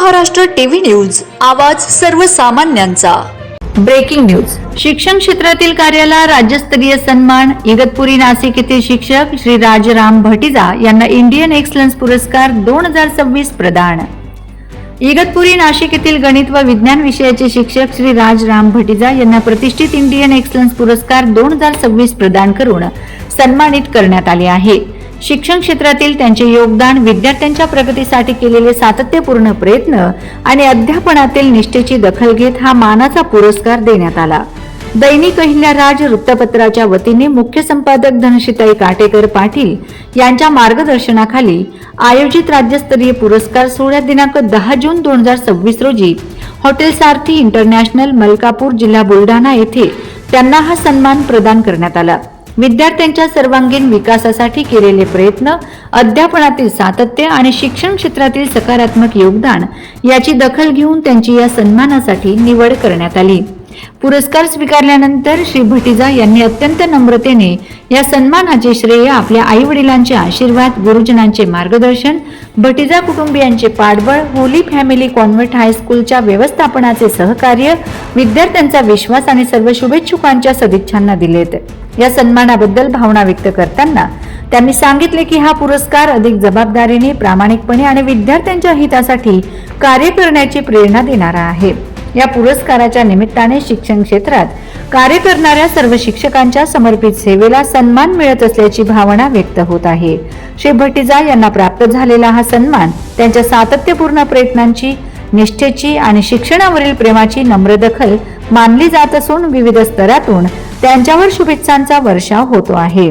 Maharashtra TV news, आवाज सर्वसामान्यांचा। Breaking news. शिक्षण क्षेत्रातील कार्याला राज्यस्तरीय सन्मान। इगतपुरी नाशिक येथील शिक्षक श्री राजराम भटीजा यांना इंडियन एक्सलन्स पुरस्कार 2026 प्रदान। इगतपुरी नाशिक येथील गणित व विज्ञान विषयाचे शिक्षक श्री राजराम भटीजा यांना प्रतिष्ठित इंडियन एक्सलन्स पुरस्कार 2026 प्रदान करून सन्मानित करण्यात आले आहे। शिक्षण क्षेत्रातील त्यांचे योगदान, विद्यार्थ्यांच्या प्रगतीसाठी केलेले सातत्यपूर्ण प्रयत्न आणि अध्यापनातील निष्ठेची दखल घेत हा मानाचा पुरस्कार देण्यात आला। दैनिक अहिल्याराज वृत्तपत्राच्या वतीने मुख्य संपादक धनश्रीताई काटेकर पाटील यांच्या मार्गदर्शनाखाली आयोजित राज्यस्तरीय पुरस्कार सोहळ्यात दिनांक 10 जून 2026 रोजी हॉटेल सारथी इंटरनॅशनल, मलकापूर, जिल्हा बुलढाणा येथे त्यांना हा सन्मान प्रदान करण्यात आला। विद्यार्थ्यांच्या सर्वांगीण विकासासाठी केलेले प्रयत्न, अध्यापनातील सातत्य आणि शिक्षण क्षेत्रातील सकारात्मक योगदान याची दखल घेऊन त्यांची या सन्मानासाठी निवड करण्यात आली। पुरस्कार स्वीकारल्यानंतर श्री भटीजा यांनी अत्यंत नम्रतेने या सन्मानाचे श्रेय आपल्या आई वडिलांचे आशीर्वाद, गुरुजनांचे मार्गदर्शन, भटीजा कुटुंबियांचे पाठबळ, होली फॅमिली कॉन्व्हेंट हायस्कूलच्या व्यवस्थापनाचे सहकार्य, विद्यार्थ्यांचा विश्वास आणि सर्व शुभेच्छुकांच्या सदिच्छांना दिलेत। या सन्मानाबद्दल भावना व्यक्त करताना त्यांनी सांगितले की हा पुरस्कार अधिक जबाबदारीने, प्रामाणिकपणे आणि विद्यार्थ्यांच्या हितासाठी कार्य करण्याची प्रेरणा देणारा आहे। या पुरस्काराच्या निमित्ताने शिक्षण क्षेत्रात कार्य करणाऱ्या सर्व शिक्षकांच्या समर्पित सेवेला सन्मान मिळत असल्याची भावना व्यक्त होत आहे। श्री भटीजा यांना प्राप्त झालेला हा सन्मान त्यांच्या सातत्यपूर्ण प्रयत्नांची, निष्ठेची आणि शिक्षणावरील प्रेमाची नम्र दखल मानली जात असून विविध स्तरातून त्यांच्यावर शुभेच्छांचा वर्षाव होतो आहे।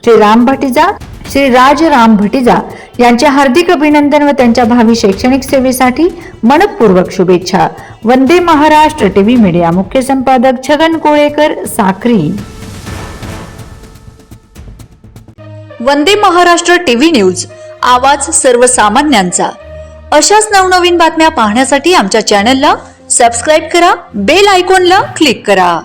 श्री राजराम भटीजा यांचे हार्दिक अभिनंदन व त्यांच्या भावी शैक्षणिक सेवेसाठी मनपूर्वक शुभेच्छा। वंदे महाराष्ट्र टीव्ही मीडिया, मुख्य संपादक छगन कोळेकर, साक्री। वंदे महाराष्ट्र टीव्ही न्यूज, आवाज सर्वसामान्यांचा। अशाच नवनवीन बातम्या पाहण्यासाठी आमच्या चॅनलला सबस्क्राइब करा, बेल आयकॉनला क्लिक करा।